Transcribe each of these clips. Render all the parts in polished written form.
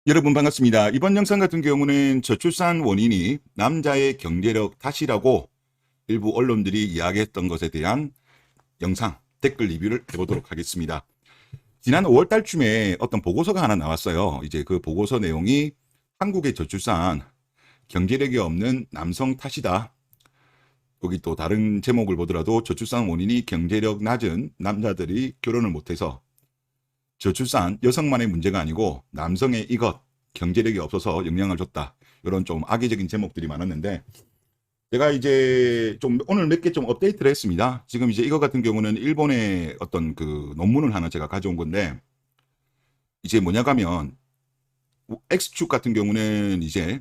여러분 반갑습니다. 이번 영상 같은 경우는 저출산 원인이 남자의 경제력 탓이라고 일부 언론들이 이야기했던 것에 대한 영상 댓글 리뷰를 해보도록 하겠습니다. 지난 5월 달쯤에 어떤 보고서가 하나 나왔어요. 이제 그 보고서 내용이 한국의 저출산 경제력이 없는 남성 탓이다. 여기 또 다른 제목을 보더라도 저출산 원인이 경제력 낮은 남자들이 결혼을 못해서 저출산 여성만의 문제가 아니고 남성의 이것 경제력이 없어서 영향을 줬다. 이런 좀 악의적인 제목들이 많았는데 제가 이제 좀 오늘 몇 개 좀 업데이트를 했습니다. 지금 이제 이거 같은 경우는 일본의 어떤 그 논문을 하나 제가 가져온 건데 이제 뭐냐고 하면 X축 같은 경우는 이제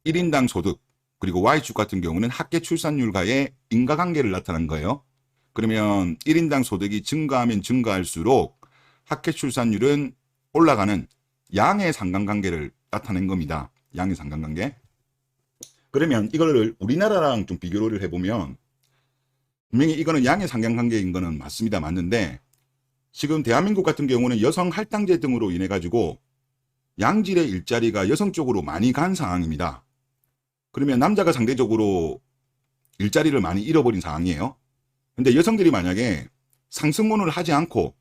1인당 소득 그리고 Y축 같은 경우는 합계 출산율과의 인과관계를 나타난 거예요. 그러면 1인당 소득이 증가하면 증가할수록 합계 출산율은 올라가는 양의 상관관계를 나타낸 겁니다. 양의 상관관계. 그러면 이걸 우리나라랑 좀 비교를 해보면 분명히 이거는 양의 상관관계인 거는 맞습니다. 맞는데 지금 대한민국 같은 경우는 여성 할당제 등으로 인해 가지고 양질의 일자리가 여성 쪽으로 많이 간 상황입니다. 그러면 남자가 상대적으로 일자리를 많이 잃어버린 상황이에요. 근데 여성들이 만약에 상승혼을 하지 않고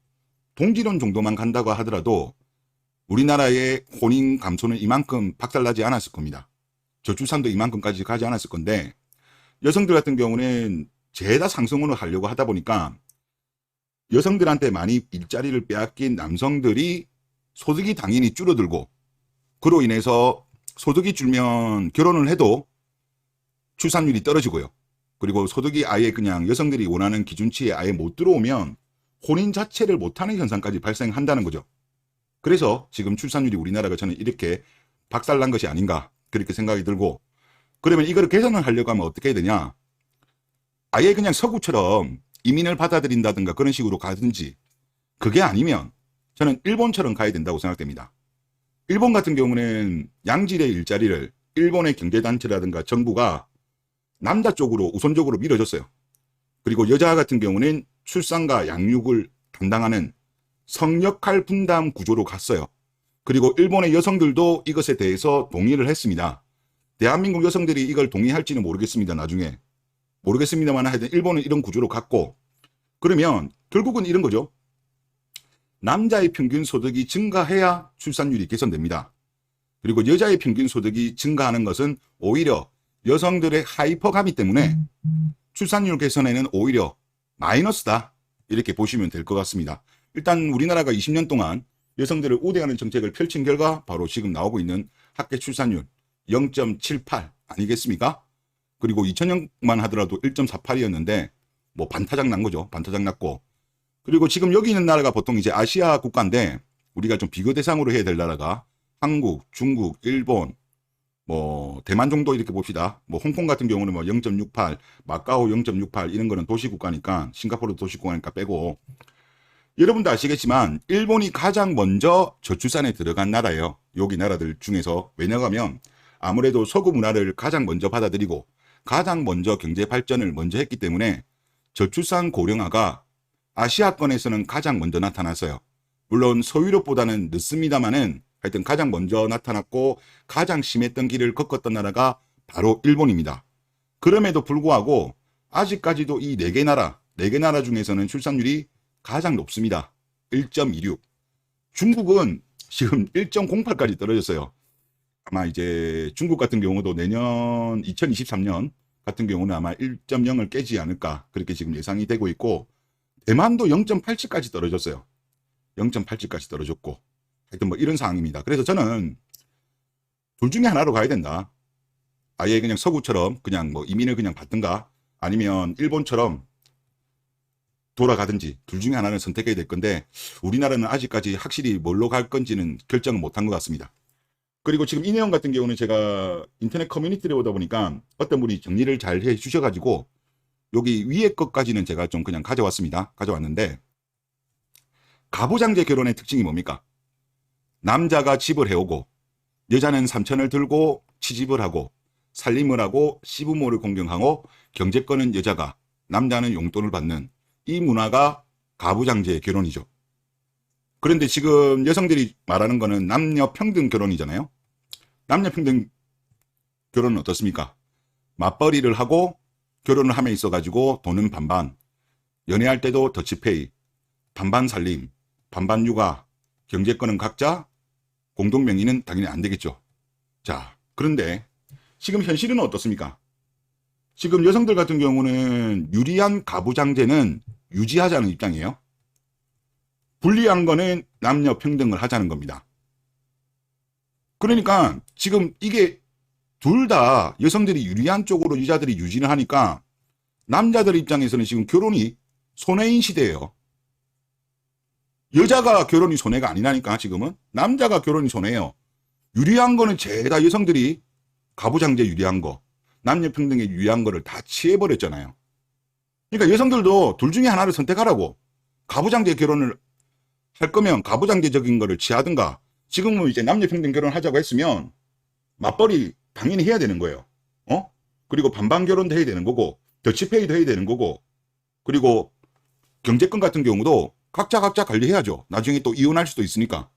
동질혼 정도만 간다고 하더라도 우리나라의 혼인 감소는 이만큼 박살나지 않았을 겁니다. 저출산도 이만큼까지 가지 않았을 건데 여성들 같은 경우는 죄다 상승혼을 하려고 하다 보니까 여성들한테 많이 일자리를 빼앗긴 남성들이 소득이 당연히 줄어들고 그로 인해서 소득이 줄면 결혼을 해도 출산율이 떨어지고요. 그리고 소득이 아예 그냥 여성들이 원하는 기준치에 아예 못 들어오면 혼인 자체를 못하는 현상까지 발생한다는 거죠. 그래서 지금 출산율이 우리나라가 저는 이렇게 박살난 것이 아닌가 그렇게 생각이 들고 그러면 이거를 개선을 하려고 하면 어떻게 해야 되냐 아예 그냥 서구처럼 이민을 받아들인다든가 그런 식으로 가든지 그게 아니면 저는 일본처럼 가야 된다고 생각됩니다. 일본 같은 경우는 양질의 일자리를 일본의 경제단체라든가 정부가 남자 쪽으로 우선적으로 밀어줬어요. 그리고 여자 같은 경우는 출산과 양육을 담당하는 성역할 분담 구조로 갔어요. 그리고 일본의 여성들도 이것에 대해서 동의를 했습니다. 대한민국 여성들이 이걸 동의할지는 모르겠습니다. 나중에. 모르겠습니다만 하여튼 일본은 이런 구조로 갔고 그러면 결국은 이런 거죠. 남자의 평균 소득이 증가해야 출산율이 개선됩니다. 그리고 여자의 평균 소득이 증가하는 것은 오히려 여성들의 하이퍼가미 때문에 출산율 개선에는 오히려 마이너스다. 이렇게 보시면 될 것 같습니다. 일단 우리나라가 20년 동안 여성들을 우대하는 정책을 펼친 결과 바로 지금 나오고 있는 합계 출산율 0.78 아니겠습니까? 그리고 2000년만 하더라도 1.48이었는데 뭐 반타작 난 거죠. 반타작 났고 그리고 지금 여기 있는 나라가 보통 이제 아시아 국가인데 우리가 좀 비교 대상으로 해야 될 나라가 한국, 중국, 일본, 뭐 대만 정도 이렇게 봅시다. 뭐 홍콩 같은 경우는 뭐 0.68, 마카오 0.68 이런 거는 도시국가니까 싱가포르도 도시국가니까 빼고 여러분도 아시겠지만 일본이 가장 먼저 저출산에 들어간 나라예요. 여기 나라들 중에서. 왜냐하면 아무래도 서구 문화를 가장 먼저 받아들이고 가장 먼저 경제 발전을 먼저 했기 때문에 저출산 고령화가 아시아권에서는 가장 먼저 나타났어요. 물론 서유럽보다는 늦습니다만은 하여튼 가장 먼저 나타났고 가장 심했던 길을 겪었던 나라가 바로 일본입니다. 그럼에도 불구하고 아직까지도 이 네 개 나라 중에서는 출산율이 가장 높습니다. 1.26. 중국은 지금 1.08까지 떨어졌어요. 아마 이제 중국 같은 경우도 내년 2023년 같은 경우는 아마 1.0을 깨지 않을까 그렇게 지금 예상이 되고 있고 대만도 0.87까지 떨어졌어요. 0.87까지 떨어졌고 하여튼 뭐 이런 상황입니다. 그래서 저는 둘 중에 하나로 가야 된다. 아예 그냥 서구처럼 그냥 뭐 이민을 그냥 받든가 아니면 일본처럼 돌아가든지 둘 중에 하나는 선택해야 될 건데 우리나라는 아직까지 확실히 뭘로 갈 건지는 결정을 못한 것 같습니다. 그리고 지금 이 내용 같은 경우는 제가 인터넷 커뮤니티를 오다 보니까 어떤 분이 정리를 잘 해 주셔가지고 여기 위에 것까지는 제가 좀 그냥 가져왔습니다. 가져왔는데 가부장제 결혼의 특징이 뭡니까? 남자가 집을 해오고 여자는 삼천을 들고 취집을 하고 살림을 하고 시부모를 공경하고 경제권은 여자가 남자는 용돈을 받는 이 문화가 가부장제 결혼이죠. 그런데 지금 여성들이 말하는 거는 남녀 평등 결혼이잖아요. 남녀 평등 결혼은 어떻습니까? 맞벌이를 하고 결혼을 함에 있어 가지고 돈은 반반, 연애할 때도 더치페이, 반반 살림, 반반 육아, 경제권은 각자, 공동 명의는 당연히 안 되겠죠. 자, 그런데 지금 현실은 어떻습니까? 지금 여성들 같은 경우는 유리한 가부장제는 유지하자는 입장이에요. 불리한 거는 남녀 평등을 하자는 겁니다. 그러니까 지금 이게 둘 다 여성들이 유리한 쪽으로 여자들이 유지를 하니까 남자들 입장에서는 지금 결혼이 손해인 시대예요. 여자가 결혼이 손해가 아니라니까 지금은 남자가 결혼이 손해예요. 유리한 거는 죄다 여성들이 가부장제 유리한 거, 남녀 평등에 유리한 거를 다 취해버렸잖아요. 그러니까 여성들도 둘 중에 하나를 선택하라고. 가부장제 결혼을 할 거면 가부장제적인 거를 취하든가. 지금은 이제 남녀 평등 결혼하자고 했으면 맞벌이 당연히 해야 되는 거예요. 그리고 반반 결혼도 해야 되는 거고, 더치페이도 해야 되는 거고, 그리고 경제권 같은 경우도 각자 관리해야죠. 나중에 또 이혼할 수도 있으니까.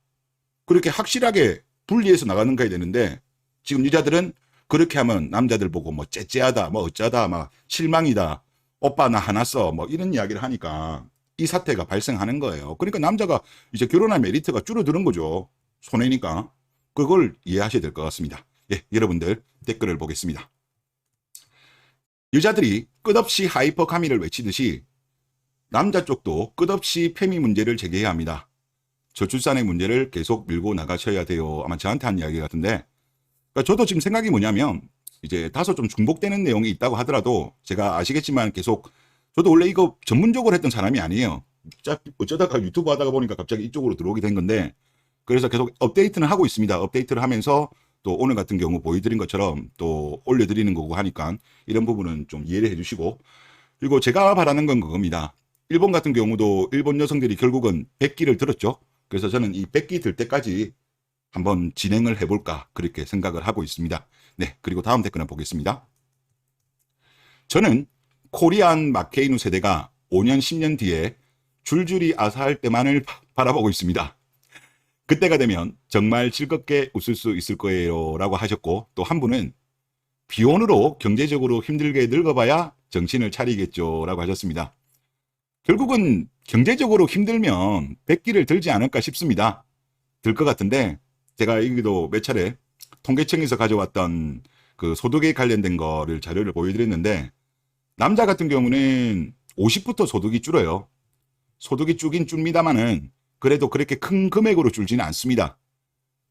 그렇게 확실하게 분리해서 나가는 거야 되는데, 지금 여자들은 그렇게 하면 남자들 보고 뭐 째째하다, 뭐 어쩌다, 막 실망이다, 오빠 나 하나 써, 뭐 이런 이야기를 하니까 이 사태가 발생하는 거예요. 그러니까 남자가 이제 결혼할 메리트가 줄어드는 거죠. 손해니까. 그걸 이해하셔야 될 것 같습니다. 예, 여러분들 댓글을 보겠습니다. 여자들이 끝없이 하이퍼카미를 외치듯이 남자 쪽도 끝없이 페미 문제를 제기해야 합니다. 저출산의 문제를 계속 밀고 나가셔야 돼요. 아마 저한테 한 이야기 같은데, 그러니까 저도 지금 생각이 뭐냐면 이제 다소 좀 중복되는 내용이 있다고 하더라도 제가 아시겠지만 계속 저도 원래 이거 전문적으로 했던 사람이 아니에요. 어쩌다가 유튜브 하다가 보니까 갑자기 이쪽으로 들어오게 된 건데, 그래서 계속 업데이트는 하고 있습니다. 업데이트를 하면서 또 오늘 같은 경우 보여드린 것처럼 또 올려드리는 거고 하니까 이런 부분은 좀 이해를 해주시고, 그리고 제가 바라는 건 그겁니다. 일본 같은 경우도 일본 여성들이 결국은 100기를 들었죠. 그래서 저는 이 100기 들 때까지 한번 진행을 해볼까 그렇게 생각을 하고 있습니다. 네, 그리고 다음 댓글을 보겠습니다. 저는 코리안 마케이누 세대가 5년 10년 뒤에 줄줄이 아사할 때만을 바라보고 있습니다. 그때가 되면 정말 즐겁게 웃을 수 있을 거예요 라고 하셨고, 또 한 분은 비혼으로 경제적으로 힘들게 늙어봐야 정신을 차리겠죠 라고 하셨습니다. 결국은 경제적으로 힘들면 100기를 들지 않을까 싶습니다. 들 것 같은데, 제가 여기도 몇 차례 통계청에서 가져왔던 그 소득에 관련된 거를 자료를 보여드렸는데, 남자 같은 경우는 50부터 소득이 줄어요. 소득이 줄긴 줍니다만은 그래도 그렇게 큰 금액으로 줄지는 않습니다.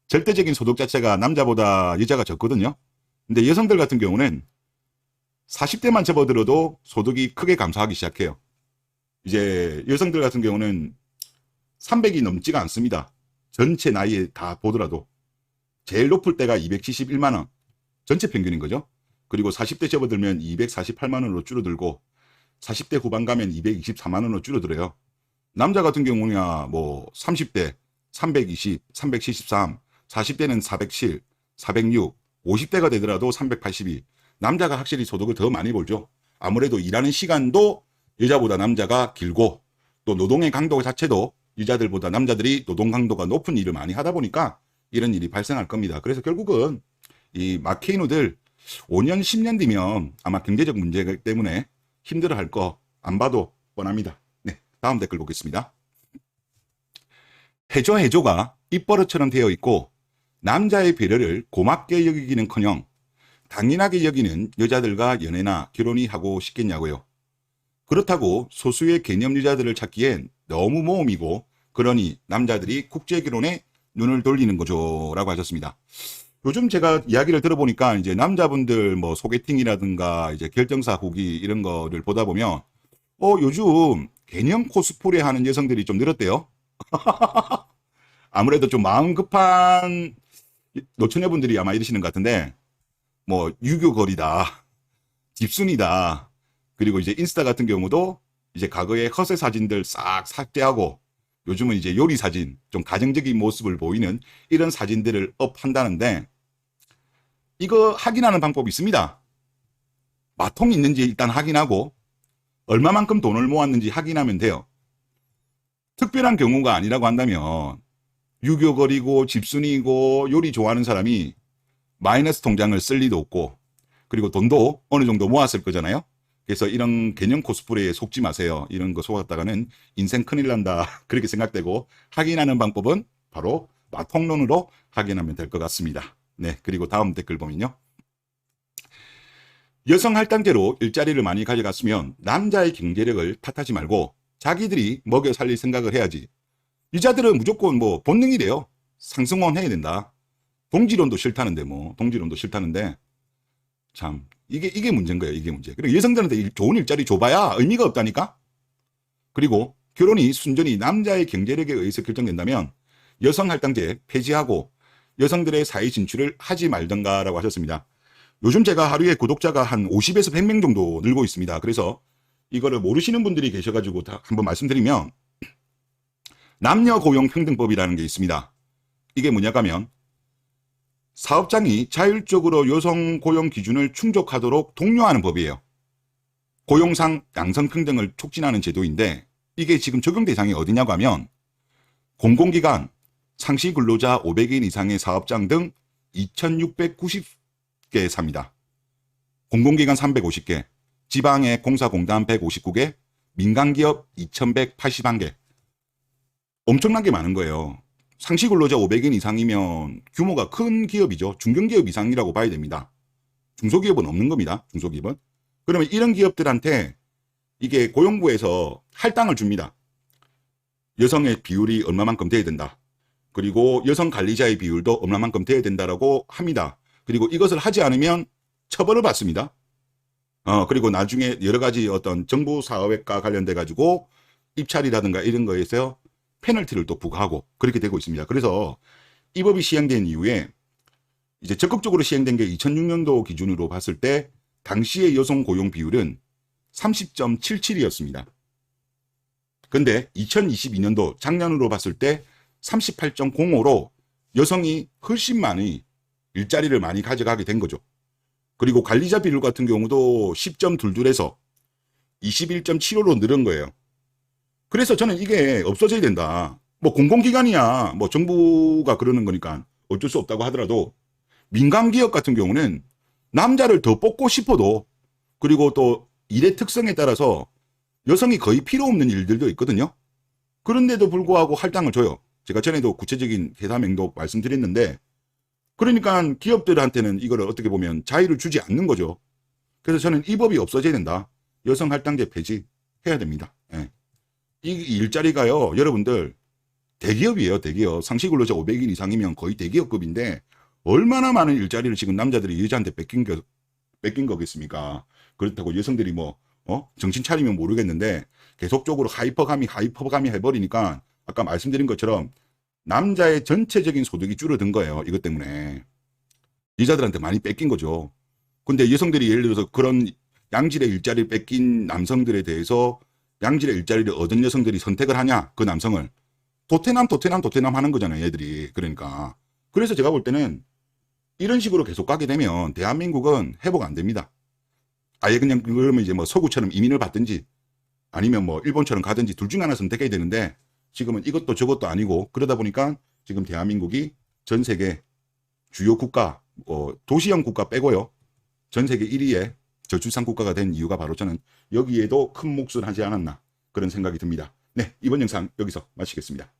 절대적인 소득 자체가 남자보다 여자가 적거든요. 근데 여성들 같은 경우는 40대만 접어들어도 소득이 크게 감소하기 시작해요. 이제 여성들 같은 경우는 300이 넘지가 않습니다. 전체 나이에 다 보더라도. 제일 높을 때가 271만 원. 전체 평균인 거죠. 그리고 40대 접어들면 248만 원으로 줄어들고 40대 후반 가면 224만 원으로 줄어들어요. 남자 같은 경우야 뭐 30대 320, 373, 40대는 407, 406, 50대가 되더라도 382. 남자가 확실히 소득을 더 많이 벌죠. 아무래도 일하는 시간도 여자보다 남자가 길고, 또 노동의 강도 자체도 여자들보다 남자들이 노동 강도가 높은 일을 많이 하다 보니까 이런 일이 발생할 겁니다. 그래서 결국은 이 마케이노들 5년 10년 뒤면 아마 경제적 문제 때문에 힘들어할 거 안 봐도 뻔합니다. 네, 다음 댓글 보겠습니다. 해조가 입버릇처럼 되어 있고 남자의 배려를 고맙게 여기기는커녕 당연하게 여기는 여자들과 연애나 결혼이 하고 싶겠냐고요. 그렇다고 소수의 개념 여자들을 찾기엔 너무 모험이고, 그러니 남자들이 국제결혼에 눈을 돌리는 거죠 라고 하셨습니다. 요즘 제가 이야기를 들어보니까 이제 남자분들 뭐 소개팅이라든가 이제 결정사 후기 이런 거를 보다 보면 요즘 개념 코스프레 하는 여성들이 좀 늘었대요. 아무래도 좀 마음 급한 노처녀분들이 아마 이러시는 것 같은데, 뭐 유교거리다, 집순이다, 그리고 이제 인스타 같은 경우도 이제 과거의 허세 사진들 싹 삭제하고 요즘은 이제 요리 사진, 좀 가정적인 모습을 보이는 이런 사진들을 업한다는데, 이거 확인하는 방법이 있습니다. 마통이 있는지 일단 확인하고 얼마만큼 돈을 모았는지 확인하면 돼요. 특별한 경우가 아니라고 한다면 유교거리고 집순이고 요리 좋아하는 사람이 마이너스 통장을 쓸 리도 없고 그리고 돈도 어느 정도 모았을 거잖아요. 그래서 이런 개념 코스프레에 속지 마세요. 이런 거 속았다가는 인생 큰일 난다. 그렇게 생각되고 확인하는 방법은 바로 마통론으로 확인하면 될 것 같습니다. 네, 그리고 다음 댓글 보면요. 여성 할당제로 일자리를 많이 가져갔으면 남자의 경제력을 탓하지 말고 자기들이 먹여 살릴 생각을 해야지. 여자들은 무조건 뭐 본능이래요. 상승원 해야 된다. 동지론도 싫다는데 동지론도 싫다는데 참 이게 문제인 거예요. 이게 문제. 그리고 여성들한테 좋은 일자리 줘봐야 의미가 없다니까. 그리고 결혼이 순전히 남자의 경제력에 의해서 결정된다면 여성 할당제 폐지하고 여성들의 사회 진출을 하지 말던가라고 하셨습니다. 요즘 제가 하루에 구독자가 한 50에서 100명 정도 늘고 있습니다. 그래서 이거를 모르시는 분들이 계셔가지고 한번 말씀드리면 남녀 고용 평등법이라는 게 있습니다. 이게 뭐냐고 하면 사업장이 자율적으로 여성 고용 기준을 충족하도록 독려하는 법이에요. 고용상 양성평등을 촉진하는 제도인데 이게 지금 적용 대상이 어디냐고 하면 공공기관, 상시 근로자 500인 이상의 사업장 등 2690개사입니다. 공공기관 350개, 지방의 공사공단 159개, 민간기업 2181개. 엄청나게 많은 거예요. 상시 근로자 500인 이상이면 규모가 큰 기업이죠. 중견기업 이상이라고 봐야 됩니다. 중소기업은 없는 겁니다. 중소기업은. 그러면 이런 기업들한테 이게 고용부에서 할당을 줍니다. 여성의 비율이 얼마만큼 돼야 된다. 그리고 여성 관리자의 비율도 얼마만큼 돼야 된다라고 합니다. 그리고 이것을 하지 않으면 처벌을 받습니다. 그리고 나중에 여러 가지 어떤 정부 사업과 관련돼 가지고 입찰이라든가 이런 거에서 페널티를 또 부과하고 그렇게 되고 있습니다. 그래서 이 법이 시행된 이후에 이제 적극적으로 시행된 게 2006년도 기준으로 봤을 때 당시의 여성 고용 비율은 30.77이었습니다. 근데 2022년도 작년으로 봤을 때 38.05로 여성이 훨씬 많이 일자리를 많이 가져가게 된 거죠. 그리고 관리자 비율 같은 경우도 10.22에서 21.75로 늘은 거예요. 그래서 저는 이게 없어져야 된다. 뭐 공공기관이야 뭐 정부가 그러는 거니까 어쩔 수 없다고 하더라도 민간기업 같은 경우는 남자를 더 뽑고 싶어도 그리고 또 일의 특성에 따라서 여성이 거의 필요 없는 일들도 있거든요. 그런데도 불구하고 할당을 줘요. 제가 전에도 구체적인 계산명도 말씀드렸는데 그러니까 기업들한테는 이걸 어떻게 보면 자유를 주지 않는 거죠. 그래서 저는 이 법이 없어져야 된다. 여성 할당제 폐지해야 됩니다. 예. 이 일자리가요, 여러분들 대기업이에요. 대기업. 상시 근로자 500인 이상이면 거의 대기업급인데 얼마나 많은 일자리를 지금 남자들이 여자한테 뺏긴 거겠습니까? 그렇다고 여성들이 정신 차리면 모르겠는데 계속적으로 하이퍼가미 해버리니까 아까 말씀드린 것처럼 남자의 전체적인 소득이 줄어든 거예요. 이것 때문에. 여자들한테 많이 뺏긴 거죠. 근데 여성들이 예를 들어서 그런 양질의 일자리를 뺏긴 남성들에 대해서 양질의 일자리를 얻은 여성들이 선택을 하냐? 그 남성을. 도태남 하는 거잖아요. 얘들이. 그러니까. 그래서 제가 볼 때는 이런 식으로 계속 가게 되면 대한민국은 회복 안 됩니다. 아예 그냥 그러면 이제 서구처럼 이민을 받든지 아니면 일본처럼 가든지 둘 중에 하나 선택해야 되는데 지금은 이것도 저것도 아니고 그러다 보니까 지금 대한민국이 전 세계 주요 국가, 도시형 국가 빼고요. 전 세계 1위의 저출산 국가가 된 이유가 바로 저는 여기에도 큰 몫을 하지 않았나 그런 생각이 듭니다. 네, 이번 영상 여기서 마치겠습니다.